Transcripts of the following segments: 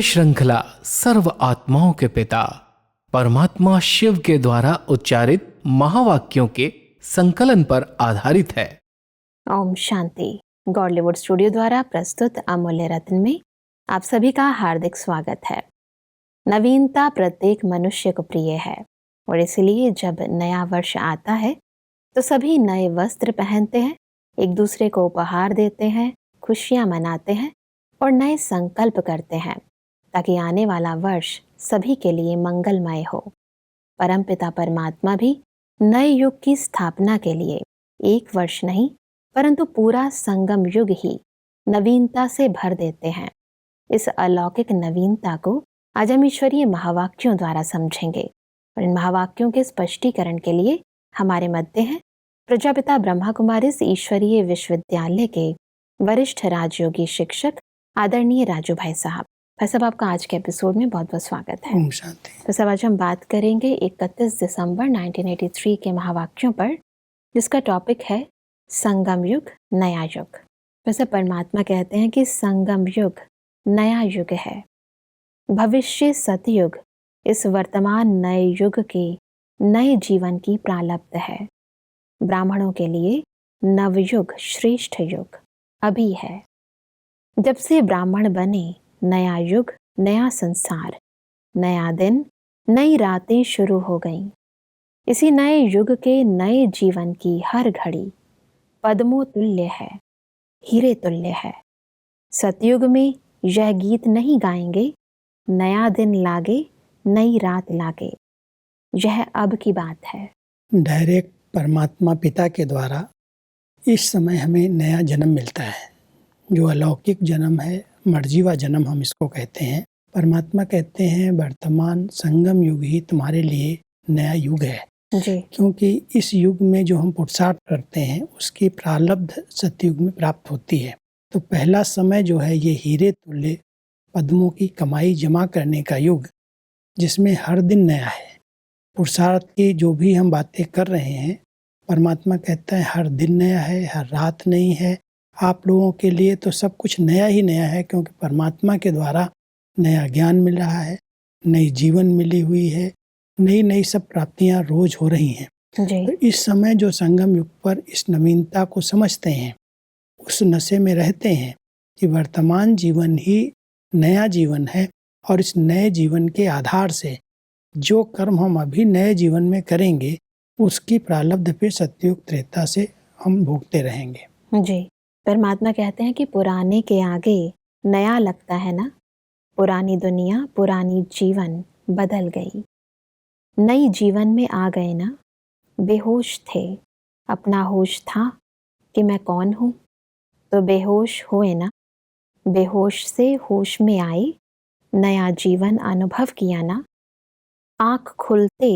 श्रृंखला सर्व आत्माओं के पिता परमात्मा शिव के द्वारा उच्चारित महावाक्यों के संकलन पर आधारित है। ओम शांति। गॉडलीवुड स्टूडियो द्वारा प्रस्तुत अमूल्य रत्न में आप सभी का हार्दिक स्वागत है। नवीनता प्रत्येक मनुष्य को प्रिय है और इसलिए जब नया वर्ष आता है तो सभी नए वस्त्र पहनते हैं, एक दूसरे को उपहार देते हैं, खुशियां मनाते हैं और नए संकल्प करते हैं ताकि आने वाला वर्ष सभी के लिए मंगलमय हो। परमपिता परमात्मा भी नए युग की स्थापना के लिए एक वर्ष नहीं परंतु पूरा संगम युग ही नवीनता से भर देते हैं। इस अलौकिक नवीनता को आज हम ईश्वरीय महावाक्यों द्वारा समझेंगे और इन महावाक्यों के स्पष्टीकरण के लिए हमारे मध्य हैं प्रजापिता ब्रह्मा कुमारी ईश्वरीय विश्वविद्यालय के वरिष्ठ राजयोगी शिक्षक आदरणीय राजू भाई साहब। भाई साहब, आपका आज के एपिसोड में बहुत बहुत स्वागत है। ओम शांति। तो सब आज हम बात करेंगे 31 दिसंबर 1983 के महावाक्यों पर, जिसका टॉपिक है संगम युग नया युग। वैसे परमात्मा कहते हैं कि संगम युग नया युग है। भविष्य सतयुग इस वर्तमान नए युग के नए जीवन की प्रारब्ध है। ब्राह्मणों के लिए नवयुग श्रेष्ठ युग अभी है। जब से ब्राह्मण बने नया युग, नया संसार, नया दिन, नई रातें शुरू हो गईं। इसी नए युग के नए जीवन की हर घड़ी पद्मों तुल्य है, हीरे तुल्य है। सतयुग में यह गीत नहीं गाएंगे, नया दिन लागे, नई रात लागे। यह अब की बात है। डायरेक्ट परमात्मा पिता के द्वारा इस समय हमें नया जन्म मिलता है, जो अलौकिक जन्म है, मर्जीवा जन्म हम इसको कहते हैं। परमात्मा कहते हैं वर्तमान संगम युग ही तुम्हारे लिए नया युग है जी। क्योंकि इस युग में जो हम पुरुषार्थ करते हैं उसकी प्रारब्ध सतयुग में प्राप्त होती है। तो पहला समय जो है ये हीरे तुल्य पद्मों की कमाई जमा करने का युग, जिसमें हर दिन नया है। पुरुषार्थ की जो भी हम बातें कर रहे हैं, परमात्मा कहता है हर दिन नया है, हर रात नई है। आप लोगों के लिए तो सब कुछ नया ही नया है, क्योंकि परमात्मा के द्वारा नया ज्ञान मिल रहा है, नई जीवन मिली हुई है, नई नई सब प्राप्तियां रोज हो रही हैं। जी। तो इस समय जो संगम युग पर इस नवीनता को समझते हैं, उस नशे में रहते हैं कि वर्तमान जीवन ही नया जीवन है और इस नए जीवन के आधार से जो कर्म हम अभी नए जीवन में करेंगे उसकी प्रारब्ध फिर सतयुग त्रेता से हम भोगते रहेंगे। जी। परमात्मा कहते हैं कि पुराने के आगे नया लगता है ना। पुरानी दुनिया, पुरानी जीवन बदल गई, नई जीवन में आ गए ना। बेहोश थे, अपना होश था कि मैं कौन हूँ, तो बेहोश हुए ना। बेहोश से होश में आए, नया जीवन अनुभव किया ना। आँख खुलते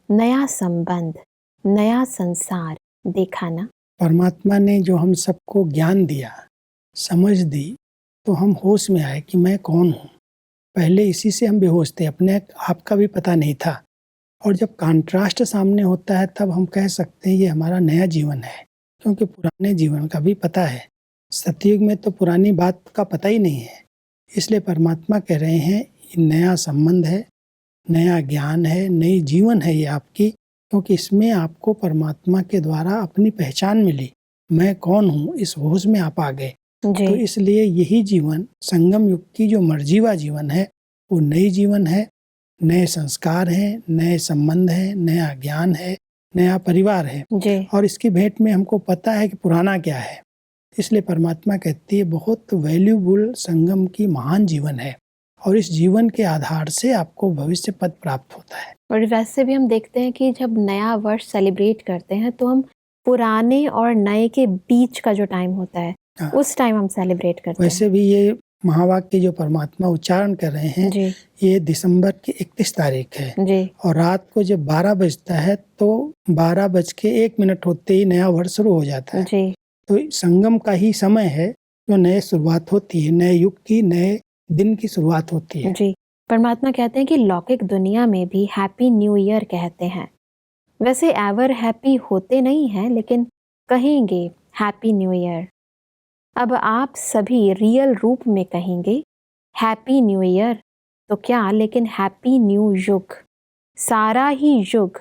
नया संबंध, नया संसार देखा ना। परमात्मा ने जो हम सबको ज्ञान दिया, समझ दी, तो हम होश में आए कि मैं कौन हूँ। पहले इसी से हम बेहोश थे, अपने आप का भी पता नहीं था। और जब कॉन्ट्रास्ट सामने होता है तब हम कह सकते हैं ये हमारा नया जीवन है, क्योंकि पुराने जीवन का भी पता है। सतयुग में तो पुरानी बात का पता ही नहीं है। इसलिए परमात्मा कह रहे हैं ये नया संबंध है, नया ज्ञान है, नई जीवन है ये आपकी, क्योंकि इसमें आपको परमात्मा के द्वारा अपनी पहचान मिली। मैं कौन हूँ, इस होश में आप आ गए। तो इसलिए यही जीवन संगम युग की जो मर्जीवा जीवन है वो नई जीवन है। नए संस्कार हैं, नए संबंध हैं, नया ज्ञान है, नया परिवार है जी। और इसकी भेंट में हमको पता है कि पुराना क्या है। इसलिए परमात्मा कहती है बहुत वैल्यूबल संगम की महान जीवन है और इस जीवन के आधार से आपको भविष्य पद प्राप्त होता है। और वैसे भी हम देखते हैं कि जब नया वर्ष सेलिब्रेट करते हैं तो हम पुराने और नए के बीच का जो टाइम होता है उस टाइम हम सेलिब्रेट करते हैं। वैसे भी ये महावाक्य जो परमात्मा उच्चारण कर रहे हैं जी। ये दिसंबर की 31 तारीख है जी। और रात को जब 12 बजता है तो 12:01 होते ही नया वर्ष शुरू हो जाता है। जी। तो संगम का ही समय है जो नए शुरुआत होती है, नए युग की, नए दिन की शुरुआत होती है। जी। परमात्मा कहते हैं कि लौकिक दुनिया में भी हैप्पी न्यू ईयर कहते हैं। वैसे एवर हैप्पी होते नहीं हैं, लेकिन कहेंगे हैप्पी न्यू ईयर। अब आप सभी रियल रूप में कहेंगे हैप्पी न्यू ईयर तो क्या, लेकिन हैप्पी न्यू युग, सारा ही युग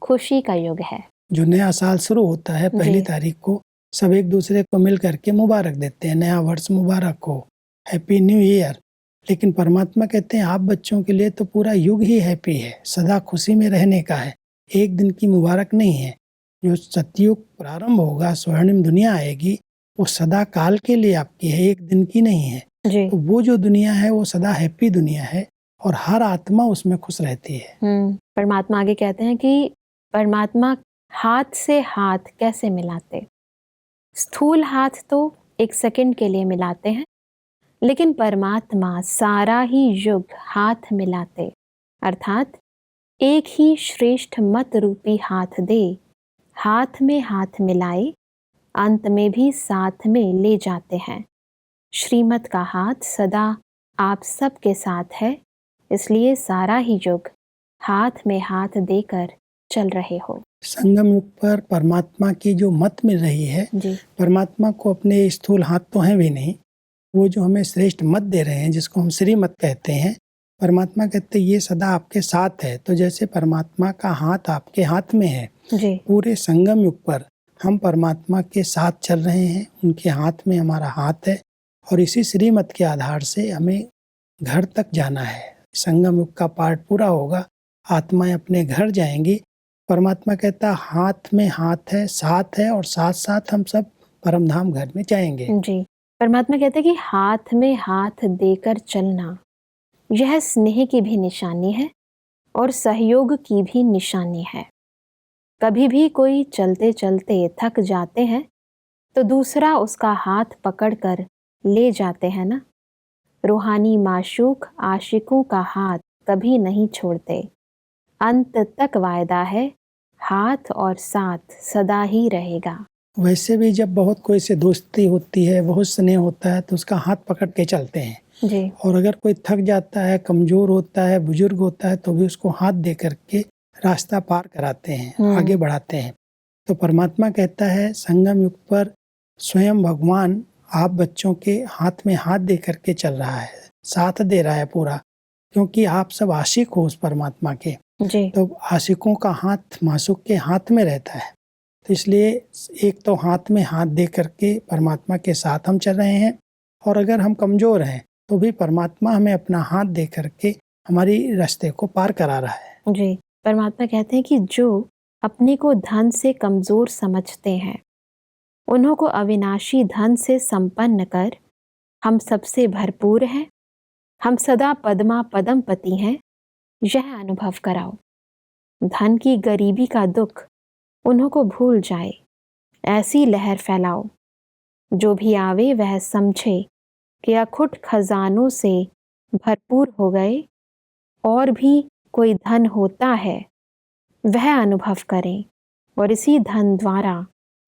खुशी का युग है। जो नया साल शुरू होता है जी। 1 तारीख को, सब एक दूसरे को मिल करके मुबारक देते हैं, नया वर्ष मुबारक हो, हैप्पी न्यू ईयर। लेकिन परमात्मा कहते हैं आप बच्चों के लिए तो पूरा युग ही हैप्पी है, सदा खुशी में रहने का है, एक दिन की मुबारक नहीं है। जो सतयुग प्रारंभ होगा, स्वर्णिम दुनिया आएगी, वो सदा काल के लिए आपकी है, एक दिन की नहीं है। जी। तो वो जो दुनिया है वो सदा हैप्पी दुनिया है और हर आत्मा उसमें खुश रहती है। परमात्मा आगे कहते हैं कि परमात्मा हाथ से हाथ कैसे मिलाते। स्थूल हाथ तो 1 सेकंड के लिए मिलाते हैं, लेकिन परमात्मा सारा ही युग हाथ मिलाते, अर्थात एक ही श्रेष्ठ मत रूपी हाथ दे, हाथ में हाथ मिलाए, अंत में भी साथ में ले जाते हैं। श्रीमत का हाथ सदा आप सबके साथ है, इसलिए सारा ही युग हाथ में हाथ देकर चल रहे हो। संगम युग पर परमात्मा की जो मत मिल रही है, जी। परमात्मा को अपने स्थूल हाथ तो हैं भी नहीं, वो जो हमें श्रेष्ठ मत दे रहे हैं जिसको हम श्रीमत कहते हैं, परमात्मा कहते हैं ये सदा आपके साथ है। तो जैसे परमात्मा का हाथ आपके हाथ में है, जी। पूरे संगम युग पर हम परमात्मा के साथ चल रहे हैं, उनके हाथ में हमारा हाथ है और इसी श्रीमत के आधार से हमें घर तक जाना है। संगम युग का पार्ट पूरा होगा, आत्माएं अपने घर जाएंगी। परमात्मा कहता हाथ में हाथ है, साथ है और साथ साथ हम सब परमधाम घर में जाएंगे। जी। परमात्मा कहते हैं कि हाथ में हाथ देकर चलना यह स्नेह की भी निशानी है और सहयोग की भी निशानी है। कभी भी कोई चलते चलते थक जाते हैं तो दूसरा उसका हाथ पकड़कर ले जाते हैं ना। रूहानी माशूक आशिकों का हाथ कभी नहीं छोड़ते, अंत तक वायदा है, हाथ और साथ सदा ही रहेगा। वैसे भी जब बहुत कोई से दोस्ती होती है, बहुत स्नेह होता है तो उसका हाथ पकड़ के चलते हैं। जी। और अगर कोई थक जाता है, कमजोर होता है, बुजुर्ग होता है तो भी उसको हाथ दे करके रास्ता पार कराते हैं, आगे बढ़ाते हैं। तो परमात्मा कहता है संगम युग पर स्वयं भगवान आप बच्चों के हाथ में हाथ दे करके चल रहा है, साथ दे रहा है पूरा, क्योंकि आप सब आशिक हो उस परमात्मा के। जी। तो आशिकों का हाथ मासूक के हाथ में रहता है, तो इसलिए एक तो हाथ में हाथ दे करके परमात्मा के साथ हम चल रहे हैं, और अगर हम कमजोर हैं तो भी परमात्मा हमें अपना हाथ दे करके हमारी रास्ते को पार करा रहा है। जी। परमात्मा कहते हैं कि जो अपने को धन से कमजोर समझते हैं, उन्हों को अविनाशी धन से संपन्न कर हम सबसे भरपूर हैं, हम सदा पद्मा पदम पति हैं, यह अनुभव कराओ। धन की गरीबी का दुख उन्हों को भूल जाए, ऐसी लहर फैलाओ जो भी आवे वह समझे कि अखुट खजानों से भरपूर हो गए, और भी कोई धन होता है वह अनुभव करें, और इसी धन द्वारा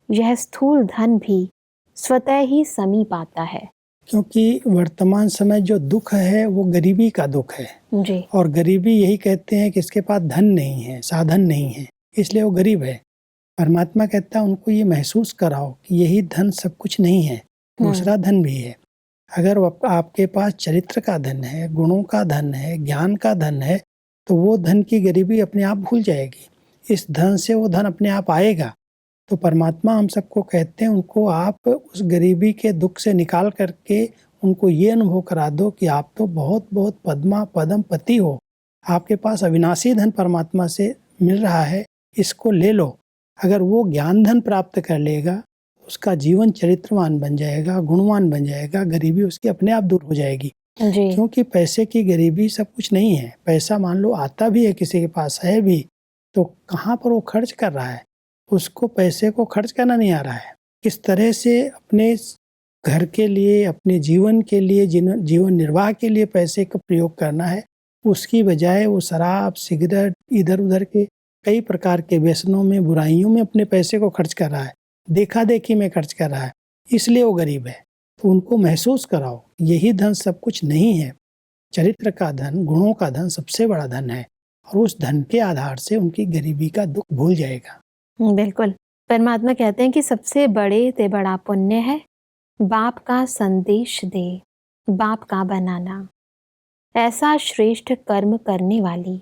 यह स्थूल धन भी स्वतः ही समीप आता है। क्योंकि वर्तमान समय जो दुख है वो गरीबी का दुख है। जी। और गरीबी यही कहते हैं कि इसके पास धन नहीं है, साधन नहीं है, इसलिए वो गरीब है। परमात्मा कहता है उनको ये महसूस कराओ कि यही धन सब कुछ नहीं है, दूसरा धन भी है। अगर आपके पास चरित्र का धन है, गुणों का धन है, ज्ञान का धन है, तो वो धन की गरीबी अपने आप भूल जाएगी। इस धन से वो धन अपने आप आएगा। तो परमात्मा हम सबको कहते हैं उनको आप उस गरीबी के दुख से निकाल करके उनको ये अनुभव करा दो कि आप तो बहुत बहुत पद्मा पदम पति हो, आपके पास अविनाशी धन परमात्मा से मिल रहा है, इसको ले लो। अगर वो ज्ञान धन प्राप्त कर लेगा, उसका जीवन चरित्रवान बन जाएगा, गुणवान बन जाएगा, गरीबी उसकी अपने आप दूर हो जाएगी। जी। क्योंकि पैसे की गरीबी सब कुछ नहीं है। पैसा मान लो आता भी है, किसी के पास है भी, तो कहाँ पर वो खर्च कर रहा है, उसको पैसे को खर्च करना नहीं आ रहा है। किस तरह से अपने घर के लिए, अपने जीवन के लिए, जीवन निर्वाह के लिए पैसे का प्रयोग करना है, उसकी बजाय वो शराब, सिगरेट, इधर उधर के कई प्रकार के व्यसनों में, बुराइयों में अपने पैसे को खर्च कर रहा है, देखा देखी में खर्च कर रहा है, इसलिए वो गरीब है। तो उनको महसूस कराओ यही धन सब कुछ नहीं है। चरित्र का धन, गुणों का धन सबसे बड़ा धन है, और उस धन के आधार से उनकी गरीबी का दुख भूल जाएगा। बिल्कुल। परमात्मा कहते हैं कि सबसे बड़े ते बड़ा पुण्य है बाप का संदेश दे, बाप का बनाना। ऐसा श्रेष्ठ कर्म करने वाली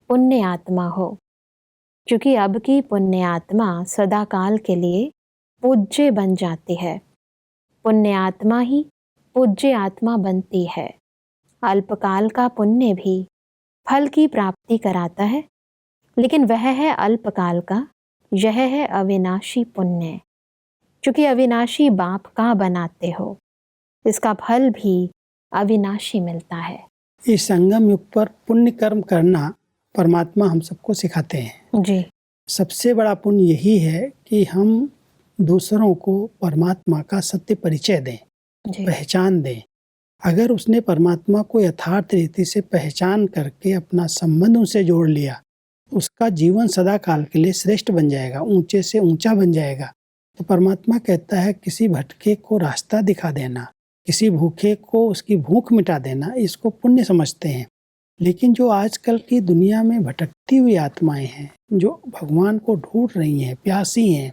पुण्य आत्मा हो, क्योंकि अब की पुण्य आत्मा सदा काल के लिए पूज्य बन जाती है। पुण्य आत्मा ही पूज्य आत्मा बनती है। अल्पकाल का पुण्य भी फल की प्राप्ति कराता है, लेकिन वह है अल्पकाल का, यह है अविनाशी पुण्य। क्योंकि अविनाशी बाप का बनाते हो, इसका फल भी अविनाशी मिलता है। इस संगम युग पर पुण्य कर्म करना परमात्मा हम सबको सिखाते हैं। जी सबसे बड़ा पुण्य यही है कि हम दूसरों को परमात्मा का सत्य परिचय दें, जी पहचान दें। अगर उसने परमात्मा को यथार्थ रीति से पहचान करके अपना संबंध उनसे जोड़ लिया, उसका जीवन सदा काल के लिए श्रेष्ठ बन जाएगा, ऊंचे से ऊंचा बन जाएगा। तो परमात्मा कहता है किसी भटके को रास्ता दिखा देना, किसी भूखे को उसकी भूख मिटा देना, इसको पुण्य समझते हैं। लेकिन जो आजकल की दुनिया में भटकती हुई आत्माएं हैं, जो भगवान को ढूंढ रही हैं, प्यासी हैं,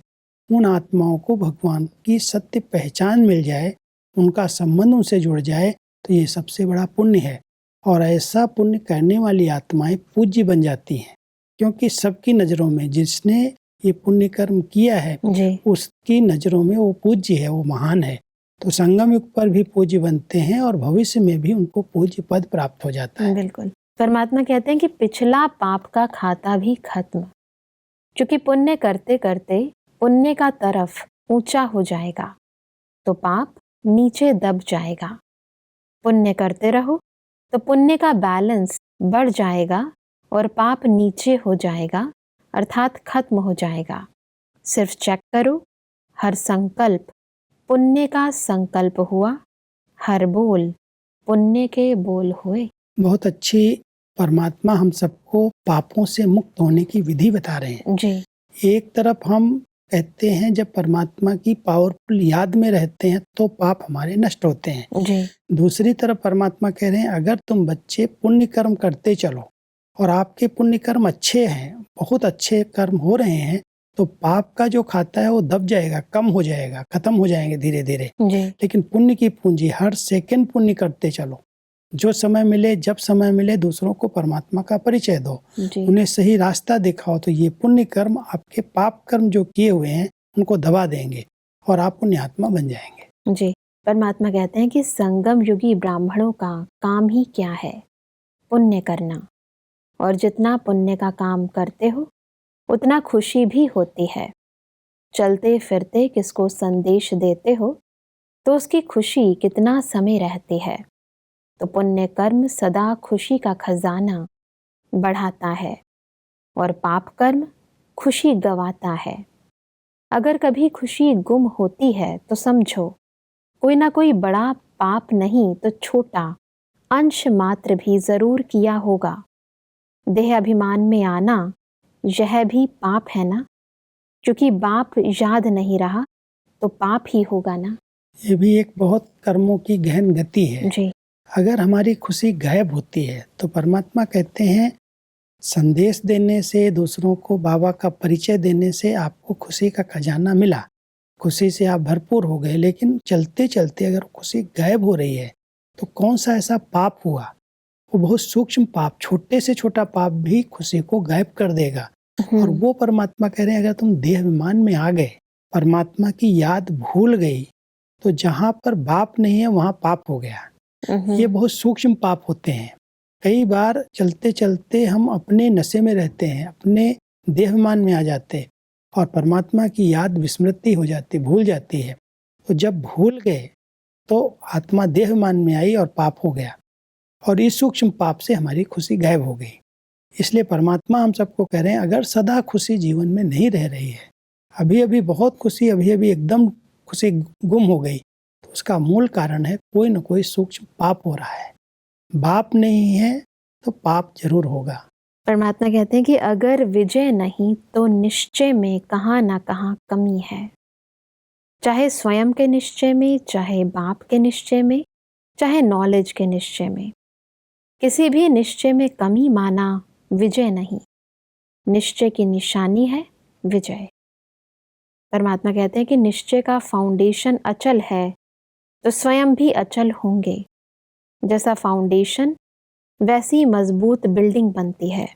उन आत्माओं को भगवान की सत्य पहचान मिल जाए, उनका संबंध उनसे जुड़ जाए, तो ये सबसे बड़ा पुण्य है। और ऐसा पुण्य करने वाली आत्माएं पूज्य बन जाती हैं, क्योंकि सबकी नज़रों में जिसने ये पुण्य कर्म किया है जी उसकी नज़रों में वो पूज्य है, वो महान है। तो संगम युग पर भी पूज्य बनते हैं और भविष्य में भी उनको पूज्य पद प्राप्त हो जाता है। बिल्कुल। परमात्मा कहते हैं कि पिछला पाप का खाता भी खत्म, क्योंकि पुण्य करते करते पुण्य का तरफ ऊंचा हो जाएगा तो पाप नीचे दब जाएगा। पुण्य करते रहो तो पुण्य का बैलेंस बढ़ जाएगा और पाप नीचे हो जाएगा, अर्थात खत्म हो जाएगा। सिर्फ चेक करो, हर संकल्प पुण्य का संकल्प हुआ, हर बोल पुण्य के बोल हुए। बहुत अच्छी परमात्मा हम सबको पापों से मुक्त होने की विधि बता रहे हैं। जी एक तरफ हम कहते हैं जब परमात्मा की पावरफुल याद में रहते हैं तो पाप हमारे नष्ट होते हैं। जी दूसरी तरफ परमात्मा कह रहे हैं अगर तुम बच्चे पुण्य कर्म करते चलो और आपके पुण्य कर्म अच्छे हैं, बहुत अच्छे कर्म हो रहे हैं, तो पाप का जो खाता है वो दब जाएगा, कम हो जाएगा, खत्म हो जाएंगे धीरे धीरे। जी लेकिन पुण्य की पूंजी, हर सेकंड पुण्य करते चलो। जो समय मिले, जब समय मिले, दूसरों को परमात्मा का परिचय दो, जी उन्हें सही रास्ता दिखाओ, तो ये पुण्य कर्म आपके पाप कर्म जो किए हुए हैं उनको दबा देंगे और आप पुण्यात्मा बन जाएंगे। जी। परमात्मा कहते हैं कि संगम युगी ब्राह्मणों का काम ही क्या है? पुण्य करना। और जितना पुण्य का काम करते हो उतना खुशी भी होती है। चलते फिरते किसको संदेश देते हो तो उसकी खुशी कितना समय रहती है। तो पुण्य कर्म सदा खुशी का खजाना बढ़ाता है और पाप कर्म खुशी गवाता है। अगर कभी खुशी गुम होती है तो समझो कोई ना कोई बड़ा पाप नहीं तो छोटा अंश मात्र भी जरूर किया होगा। देह अभिमान में आना यह भी पाप है ना, क्योंकि बाप याद नहीं रहा तो पाप ही होगा ना। ये भी एक बहुत कर्मों की गहन गति है। जी अगर हमारी खुशी गायब होती है तो परमात्मा कहते हैं संदेश देने से, दूसरों को बाबा का परिचय देने से आपको खुशी का खजाना मिला, खुशी से आप भरपूर हो गए। लेकिन चलते चलते अगर खुशी गायब हो रही है तो कौन सा ऐसा पाप हुआ, वो बहुत सूक्ष्म पाप, छोटे से छोटा पाप भी खुशी को गायब कर देगा। और वो परमात्मा कह रहे हैं अगर तुम देह अभिमान में आ गए, परमात्मा की याद भूल गई, तो जहाँ पर बाप नहीं है वहाँ पाप हो गया। ये बहुत सूक्ष्म पाप होते हैं। कई बार चलते चलते हम अपने नशे में रहते हैं, अपने देहाभिमान में आ जाते और परमात्मा की याद विस्मृति हो जाती, भूल जाती है। तो जब भूल गए तो आत्मा देहाभिमान में आई और पाप हो गया, और इस सूक्ष्म पाप से हमारी खुशी गायब हो गई। इसलिए परमात्मा हम सबको कह रहे हैं अगर सदा खुशी जीवन में नहीं रह रही है, अभी अभी बहुत खुशी, अभी अभी एकदम खुशी गुम हो गई, तो उसका मूल कारण है कोई न कोई सूक्ष्म पाप हो रहा है। बाप नहीं है तो पाप जरूर होगा। परमात्मा कहते हैं कि अगर विजय नहीं तो निश्चय में कहाँ ना कहाँ कमी है। चाहे स्वयं के निश्चय में, चाहे बाप के निश्चय में, चाहे नॉलेज के निश्चय में, किसी भी निश्चय में कमी माना विजय नहीं। निश्चय की निशानी है विजय। परमात्मा कहते हैं कि निश्चय का फाउंडेशन अचल है तो स्वयं भी अचल होंगे। जैसा फाउंडेशन वैसी मजबूत बिल्डिंग बनती है।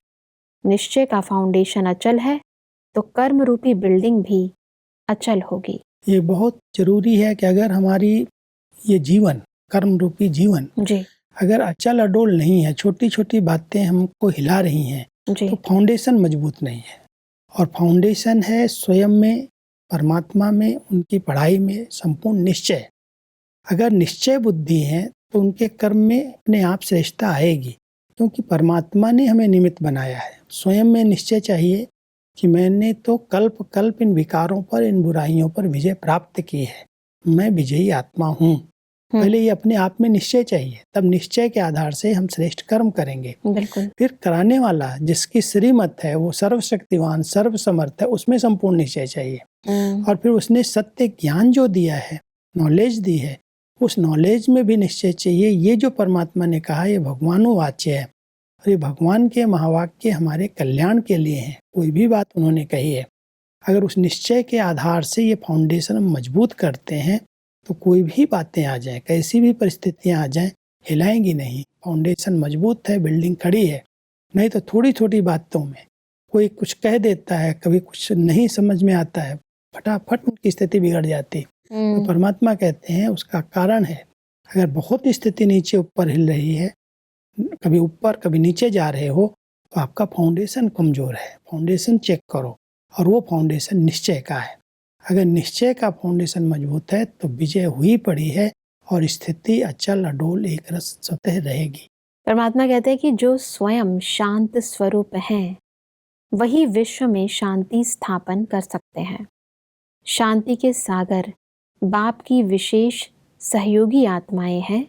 निश्चय का फाउंडेशन अचल है तो कर्म रूपी बिल्डिंग भी अचल होगी। ये बहुत जरूरी है कि अगर हमारी ये जीवन, कर्म रूपी जीवन जी अगर अचल अडोल नहीं है, छोटी छोटी बातें हमको हिला रही हैं, जी तो फाउंडेशन मजबूत नहीं है। और फाउंडेशन है स्वयं में, परमात्मा में, उनकी पढ़ाई में संपूर्ण निश्चय। अगर निश्चय बुद्धि है तो उनके कर्म में अपने आप श्रेष्ठता आएगी, क्योंकि परमात्मा ने हमें निमित्त बनाया है। स्वयं में निश्चय चाहिए कि मैंने तो कल्प कल्प इन विकारों पर, इन बुराइयों पर विजय प्राप्त की है, मैं विजयी आत्मा हूँ। पहले ये अपने आप में निश्चय चाहिए, तब निश्चय के आधार से हम श्रेष्ठ कर्म करेंगे। बिल्कुल। फिर कराने वाला जिसकी श्रीमत है, वो सर्वशक्तिवान सर्वसमर्थ है, उसमें संपूर्ण निश्चय चाहिए। और फिर उसने सत्य ज्ञान जो दिया है, नॉलेज दी है, उस नॉलेज में भी निश्चय चाहिए। ये जो परमात्मा ने कहा ये भगवानुवाच्य है और ये भगवान के महावाक्य हमारे कल्याण के लिए हैं। कोई भी बात उन्होंने कही है, अगर उस निश्चय के आधार से ये फाउंडेशन हम मजबूत करते हैं तो कोई भी बातें आ जाएं, कैसी भी परिस्थितियां आ जाएं, हिलाएंगी नहीं। फाउंडेशन मजबूत है, बिल्डिंग खड़ी है। नहीं तो थोड़ी छोटी बातों में कोई कुछ कह देता है, कभी कुछ नहीं समझ में आता है, फटाफट उनकी स्थिति बिगड़ जाती। तो परमात्मा कहते हैं उसका कारण है, अगर बहुत स्थिति नीचे ऊपर हिल रही है, कभी ऊपर कभी नीचे जा रहे हो, तो आपका फाउंडेशन कमजोर है। फाउंडेशन चेक करो, और वो फाउंडेशन निश्चय का है। अगर निश्चय का फाउंडेशन मजबूत है तो विजय हुई पड़ी है और स्थिति अचल अडोल एक रस स्वतः रहेगी। परमात्मा कहते हैं कि जो स्वयं शांत स्वरूप हैं वही विश्व में शांति स्थापन कर सकते हैं। शांति के सागर बाप की विशेष सहयोगी आत्माएं हैं।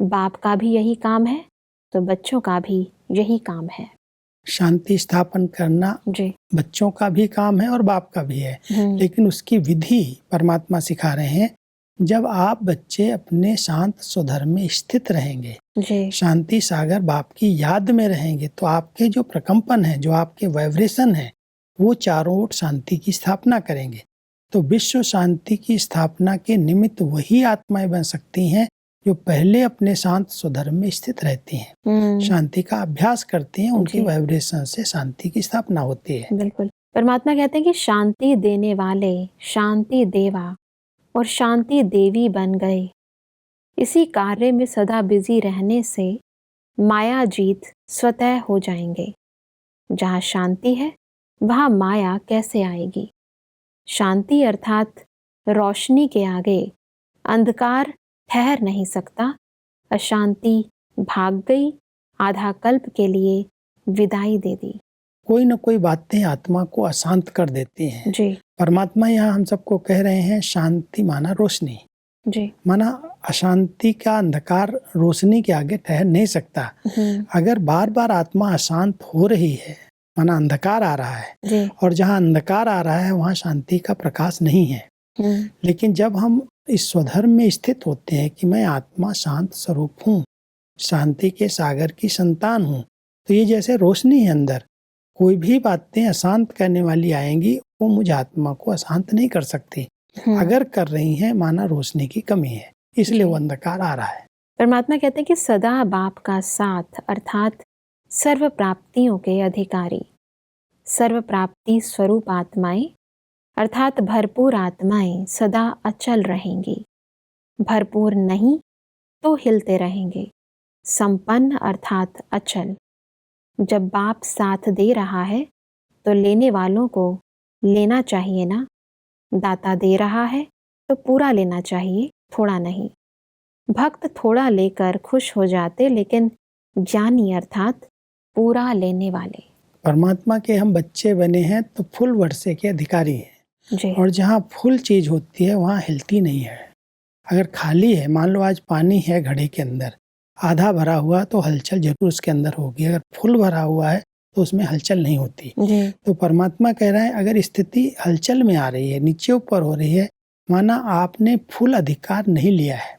बाप का भी यही काम है तो बच्चों का भी यही काम है। शांति स्थापन करना जी बच्चों का भी काम है और बाप का भी है, लेकिन उसकी विधि परमात्मा सिखा रहे हैं। जब आप बच्चे अपने शांत स्वधर्म में स्थित रहेंगे, जी शांति सागर बाप की याद में रहेंगे, तो आपके जो प्रकंपन है, जो आपके वाइब्रेशन है, वो चारों ओर शांति की स्थापना करेंगे। तो विश्व शांति की स्थापना के निमित्त वही आत्माएं बन सकती हैं जो पहले अपने शांत स्वधर्म में स्थित रहती हैं, शांति का अभ्यास करती हैं, उनकी वाइब्रेशन से शांति की स्थापना होती है। बिल्कुल। परमात्मा कहते हैं कि शांति देने वाले शांति देवा और शांति देवी बन गए। इसी कार्य में सदा बिजी रहने से माया जीत स्वतः हो जाएंगे। जहाँ शांति है वहाँ माया कैसे आएगी। शांति अर्थात रोशनी के आगे अंधकार ठहर नहीं सकता। अशांति भाग गई, आधा कल्प के लिए विदाई दे दी। कोई न कोई बातें आत्मा को अशांत कर देती हैं। जी परमात्मा यहाँ हम सबको कह रहे हैं शांति माना रोशनी, जी माना अशांति का अंधकार रोशनी के आगे ठहर नहीं सकता। अगर बार बार आत्मा अशांत हो रही है, माना अंधकार आ रहा है, जी और जहाँ अंधकार आ रहा है वहाँ शांति का प्रकाश नहीं है। लेकिन जब हम इस स्वधर्म में स्थित होते हैं कि मैं आत्मा शांत स्वरूप हूँ, शांति के सागर की संतान हूँ, तो ये जैसे रोशनी है अंदर, कोई भी बातें अशांत करने वाली आएंगी, वो मुझ आत्मा को अशांत नहीं कर सकती। अगर कर रही हैं, माना रोशनी की कमी है, इसलिए वो अंधकार आ रहा है। परमात्मा कहते हैं कि सदा बाप का साथ अर्थात सर्व प्राप्तियों के अधिकारी, सर्व प्राप्ति स्वरूप आत्माएं अर्थात भरपूर आत्माएं सदा अचल रहेंगी। भरपूर नहीं तो हिलते रहेंगे। संपन्न अर्थात अचल। जब बाप साथ दे रहा है तो लेने वालों को लेना चाहिए ना। दाता दे रहा है तो पूरा लेना चाहिए, थोड़ा नहीं। भक्त थोड़ा लेकर खुश हो जाते, लेकिन ज्ञानी अर्थात पूरा लेने वाले। परमात्मा के हम बच्चे बने हैं तो फुल वर्षे के अधिकारी हैं। जी और जहाँ फुल चीज होती है वहाँ हिलती नहीं है। अगर खाली है, मान लो आज पानी है घड़े के अंदर, आधा भरा हुआ तो हलचल जरूर उसके अंदर होगी। अगर फुल भरा हुआ है तो उसमें हलचल नहीं होती। तो परमात्मा कह रहा है अगर स्थिति हलचल में आ रही है, नीचे ऊपर हो रही है, माना आपने फुल अधिकार नहीं लिया है।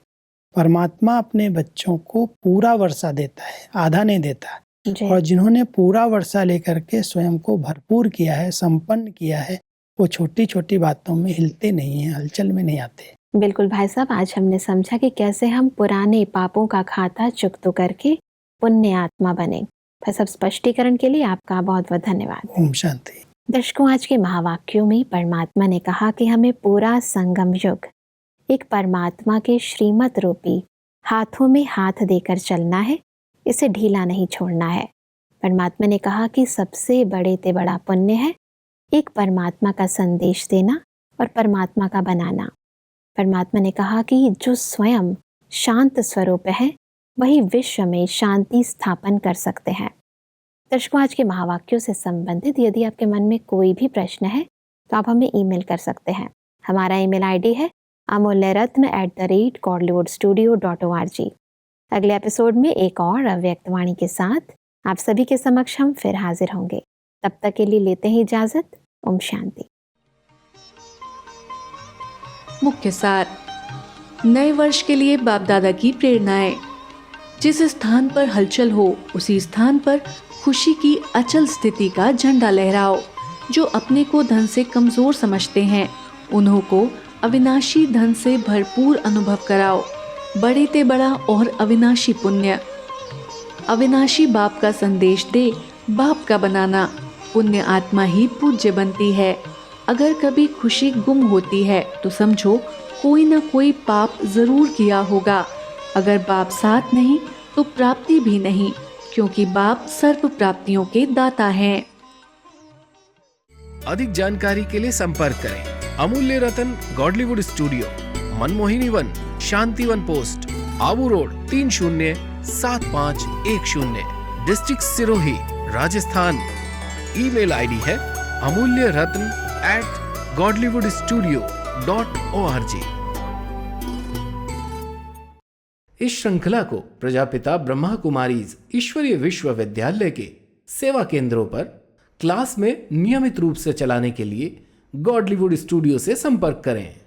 परमात्मा अपने बच्चों को पूरा वर्षा देता है, आधा नहीं देता। और जिन्होंने पूरा वर्षा लेकर के स्वयं को भरपूर किया है, संपन्न किया है, वो छोटी छोटी बातों में हिलते नहीं हैं, हलचल में नहीं आते। बिल्कुल भाई साहब, आज हमने समझा कि कैसे हम पुराने पापों का खाता चुकता करके पुण्य आत्मा बने। फिर सब स्पष्टीकरण के लिए आपका बहुत बहुत धन्यवाद। ओम शांति। दर्शकों, आज के महावाक्यों में परमात्मा ने कहा कि हमें पूरा संगम युग एक परमात्मा के श्रीमत रूपी हाथों में हाथ देकर चलना है, इसे ढीला नहीं छोड़ना है। परमात्मा ने कहा कि सबसे बड़े ते बड़ा पुण्य है एक परमात्मा का संदेश देना और परमात्मा का बनाना। परमात्मा ने कहा कि जो स्वयं शांत स्वरूप है वही विश्व में शांति स्थापन कर सकते हैं। दर्शकों, आज के महावाक्यों से संबंधित यदि आपके मन में कोई भी प्रश्न है तो आप हमें ईमेल कर सकते हैं। हमारा ईमेल आईडी है amulyaratna@godlywoodstudio.org। अगले एपिसोड में एक और अव्यक्त वाणी के साथ आप सभी के समक्ष हम फिर हाजिर होंगे। तब तक के लिए लेते हैं इजाजत। ओम शांति। मुख्य सार। नए वर्ष के लिए बाप दादा की प्रेरणाएं। जिस स्थान पर हलचल हो उसी स्थान पर खुशी की अचल स्थिति का झंडा लहराओ। जो अपने को धन से कमजोर समझते हैं उन्हों को अविनाशी धन से भरपूर अनुभव कराओ। बड़े ते बड़ा और अविनाशी पुण्य। अविनाशी बाप का संदेश दे बाप का बनाना। पुण्य आत्मा ही पूज्य बनती है। अगर कभी खुशी गुम होती है तो समझो कोई ना कोई पाप जरूर किया होगा। अगर बाप साथ नहीं तो प्राप्ति भी नहीं, क्योंकि बाप सर्व प्राप्तियों के दाता हैं। अधिक जानकारी के लिए संपर्क करें Amulya Ratan Godlywood studio, Manmohini Van, Shanti Van post, Abu Road 307510, district Sirohi, Rajasthan. Email ID है amulyaratn@godlywoodstudio.org। इस श्रृंखला को प्रजापिता ब्रह्मा कुमारीज ईश्वरीय विश्वविद्यालय के सेवा केंद्रों पर क्लास में नियमित रूप से चलाने के लिए गॉडलीवुड स्टूडियो से संपर्क करें।